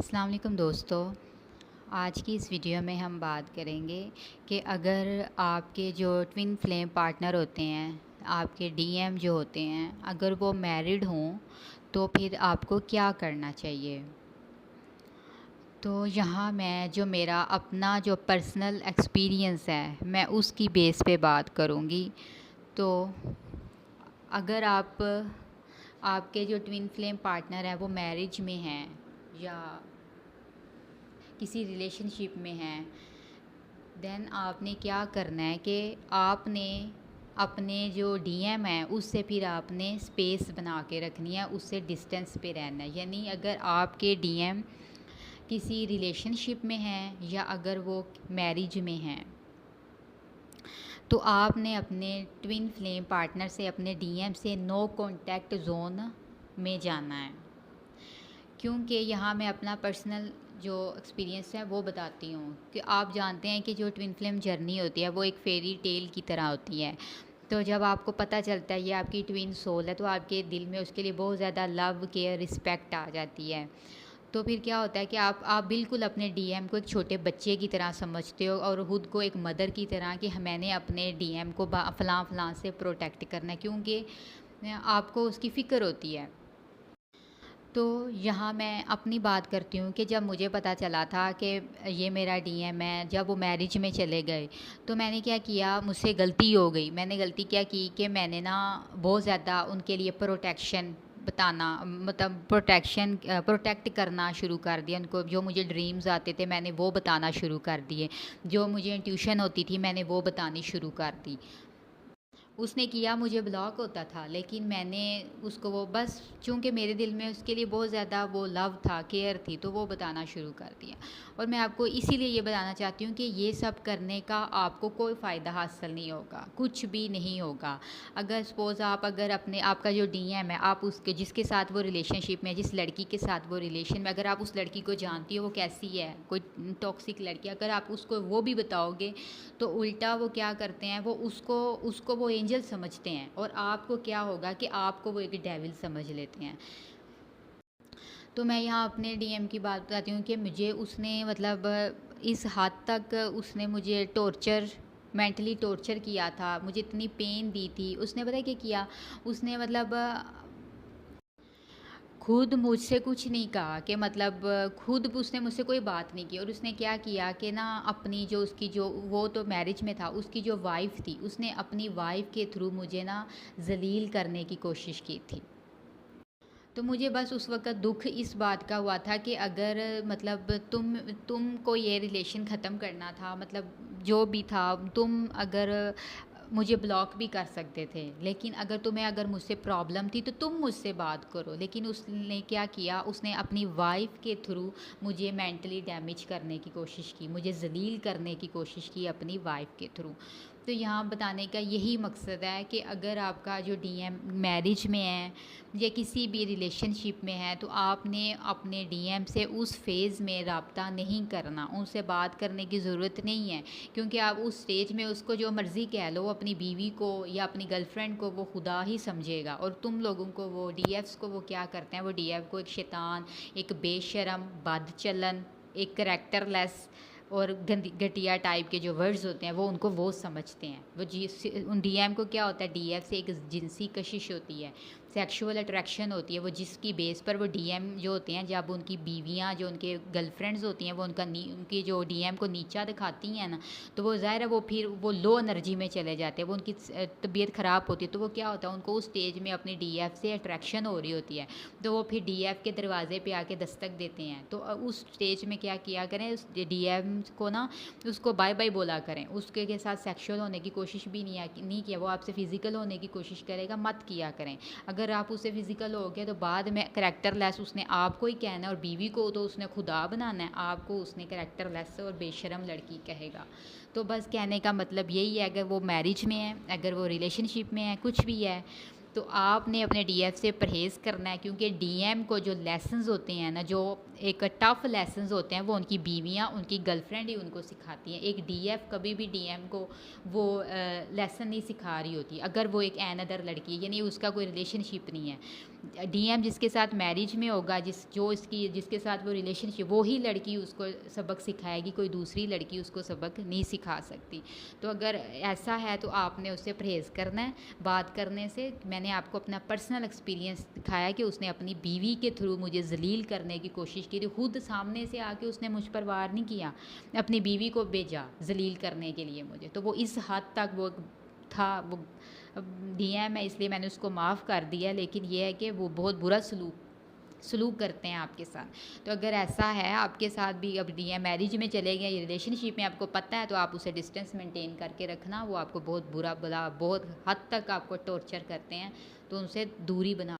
अस्सलाम वालेकुम दोस्तों। आज की इस वीडियो में हम बात करेंगे कि अगर आपके जो ट्विन फ्लेम पार्टनर होते हैं, आपके डीएम जो होते हैं, अगर वो मैरिड हों तो फिर आपको क्या करना चाहिए। तो यहाँ मैं जो मेरा अपना जो पर्सनल एक्सपीरियंस है मैं उसकी बेस पे बात करूँगी। तो अगर आपके जो ट्विन फ्लेम पार्टनर हैं वो मैरिज में हैं या किसी रिलेशनशिप में हैं, देन आपने क्या करना है कि आपने अपने जो डीएम है उससे फिर आपने स्पेस बना के रखनी है, उससे डिस्टेंस पे रहना है। यानी अगर आपके डीएम किसी रिलेशनशिप में हैं या अगर वो मैरिज में हैं तो आपने अपने ट्विन फ्लेम पार्टनर से, अपने डीएम से नो कांटेक्ट जोन में जाना है। क्योंकि यहाँ मैं अपना पर्सनल जो एक्सपीरियंस है वो बताती हूँ कि आप जानते हैं कि जो ट्विन फ्लेम जर्नी होती है वो एक फेरी टेल की तरह होती है। तो जब आपको पता चलता है ये आपकी ट्विन सोल है तो आपके दिल में उसके लिए बहुत ज़्यादा लव, केयर, रिस्पेक्ट आ जाती है। तो फिर क्या होता है कि आप बिल्कुल अपने डीएम को एक छोटे बच्चे की तरह समझते हो और खुद को एक मदर की तरह कि मैंने अपने डीएम को फ़लाँ फ़लाँ से प्रोटेक्ट करना है, क्योंकि आपको उसकी फ़िक्र होती है। तो यहाँ मैं अपनी बात करती हूँ कि जब मुझे पता चला था कि ये मेरा डीएम है, जब वो मैरिज में चले गए तो मैंने क्या किया, मुझसे गलती हो गई। मैंने गलती क्या की कि मैंने ना बहुत ज़्यादा उनके लिए प्रोटेक्शन बताना, मतलब प्रोटेक्ट करना शुरू कर दिया उनको। जो मुझे ड्रीम्स आते थे मैंने वो बताना शुरू कर दिए, जो मुझे ट्यूशन होती थी मैंने वो बतानी शुरू कर दी। उसने किया, मुझे ब्लॉक होता था, लेकिन मैंने उसको वो बस चूँकि मेरे दिल में उसके लिए बहुत ज़्यादा वो लव था, केयर थी, तो वो बताना शुरू कर दिया। और मैं आपको इसीलिए ये बताना चाहती हूँ कि ये सब करने का आपको कोई फ़ायदा हासिल नहीं होगा, कुछ भी नहीं होगा। अगर सपोज़ आपका जो डीएम है, आप उसके जिसके साथ वो रिलेशनशिप में, जिस लड़की के साथ वो रिलेशन में, अगर आप उस लड़की को जानती हो वो कैसी है, कोई टॉक्सिक लड़की, अगर आप उसको वो भी बताओगे तो उल्टा वो क्या करते हैं, वो उसको उसको वो एंजल समझते हैं और आपको क्या होगा कि आपको वो एक डेविल समझ लेते हैं। तो मैं यहाँ अपने डीएम की बात बताती हूँ कि मुझे उसने मतलब इस हद तक उसने मुझे मेंटली टॉर्चर किया था, मुझे इतनी पेन दी थी उसने। पता है क्या किया उसने, मतलब खुद मुझसे कुछ नहीं कहा कि मतलब खुद उसने मुझसे कोई बात नहीं की। और उसने क्या किया कि ना अपनी जो उसकी जो वो तो मैरिज में था, उसकी जो वाइफ़ थी उसने अपनी वाइफ़ के थ्रू मुझे ना ज़लील करने की कोशिश की थी। तो मुझे बस उस वक़्त दुःख इस बात का हुआ था कि अगर मतलब तुमको ये रिलेशन ख़त्म करना था, मतलब जो भी था, तुम अगर मुझे ब्लॉक भी कर सकते थे, लेकिन अगर मुझसे प्रॉब्लम थी तो तुम मुझसे बात करो। लेकिन उसने क्या किया, उसने अपनी वाइफ़ के थ्रू मुझे मेंटली डैमेज करने की कोशिश की, मुझे ज़लील करने की कोशिश की अपनी वाइफ़ के थ्रू। तो यहाँ बताने का यही मकसद है कि अगर आपका जो डीएम मैरिज में है या किसी भी रिलेशनशिप में है तो आपने अपने डीएम से उस फेज़ में रब्ता नहीं करना, उनसे बात करने की ज़रूरत नहीं है। क्योंकि आप उस स्टेज में उसको जो मर्ज़ी कह लो, अपनी बीवी को या अपनी गर्लफ्रेंड को वो खुदा ही समझेगा। और तुम लोगों को, वो डीएफ्स को वो क्या करते हैं, वो डीएफ को एक शैतान, एक बेशरम, बदचलन, एक करैक्टरलेस और घटिया टाइप के जो वर्ड्स होते हैं वो उनको वो समझते हैं। वो जी उन डीएम को क्या होता है, डीएफ से एक जिनसी कशिश होती है, सेक्सुअल अट्रैक्शन होती है। वो जिसकी बेस पर वो डीएम जो होते हैं, जब उनकी बीवियां जो उनके गर्लफ्रेंड्स होती हैं वो उनकी जो डीएम को नीचा दिखाती हैं ना, तो वो ज़ाहिर है वो फिर वो लो एनर्जी में चले जाते हैं, वो उनकी तबीयत ख़राब होती है। तो वो क्या होता है, उनको उस स्टेज में अपनी डीएफ से अट्रैक्शन हो रही होती है, तो वो फिर डीएफ के दरवाजे पे आके दस्तक देते हैं। तो उस स्टेज में क्या किया करें, उस डीएम को ना उसको बाय बाय बोला करें, उसके के साथ सेक्सुअल होने की कोशिश भी नहीं किया। वो आपसे फ़िज़िकल होने की कोशिश करेगा, मत किया करें। अगर आप उससे फ़िज़िकल हो गए तो बाद में करैक्टरलेस उसने आपको ही कहना है, और बीवी को तो उसने खुदा बनाना है, आपको उसने करैक्टरलेस और बेशरम लड़की कहेगा। तो बस कहने का मतलब यही है, अगर वो मैरिज में है, अगर वो रिलेशनशिप में है, कुछ भी है, तो आपने अपने डीएफ से परहेज़ करना है। क्योंकि डीएम को जो लेसन्स होते हैं ना, जो एक टफ़ लेसन्स होते हैं, वो उनकी बीवियाँ, उनकी गर्लफ्रेंड ही उनको सिखाती हैं। एक डीएफ कभी भी डीएम को वो लेसन नहीं सिखा रही होती, अगर वो एक अनदर लड़की है, यानी उसका कोई रिलेशनशिप नहीं है। डीएम जिसके साथ मैरिज में होगा, जिसके साथ वो रिलेशनशिप, वो ही लड़की उसको सबक सिखाएगी, कोई दूसरी लड़की उसको सबक नहीं सिखा सकती। तो अगर ऐसा है तो आपने उससे परहेज़ करना है बात करने से। मैंने आपको अपना पर्सनल एक्सपीरियंस दिखाया कि उसने अपनी बीवी के थ्रू मुझे ज़लील करने की कोशिश की थी। खुद सामने से आके उसने मुझ पर वार नहीं किया, अपनी बीवी को भेजा ज़लील करने के लिए मुझे। तो वो इस हद तक वो था, वो डीएम है इसलिए मैंने उसको माफ़ कर दिया, लेकिन ये है कि वो बहुत बुरा सलूक करते हैं आपके साथ। तो अगर ऐसा है आपके साथ भी, अब डीएम मैरिज में चले गए, रिलेशनशिप में आपको पता है, तो आप उसे डिस्टेंस मेंटेन करके रखना। वो आपको बहुत बुरा बहुत हद तक आपको टॉर्चर करते हैं, तो उनसे दूरी बना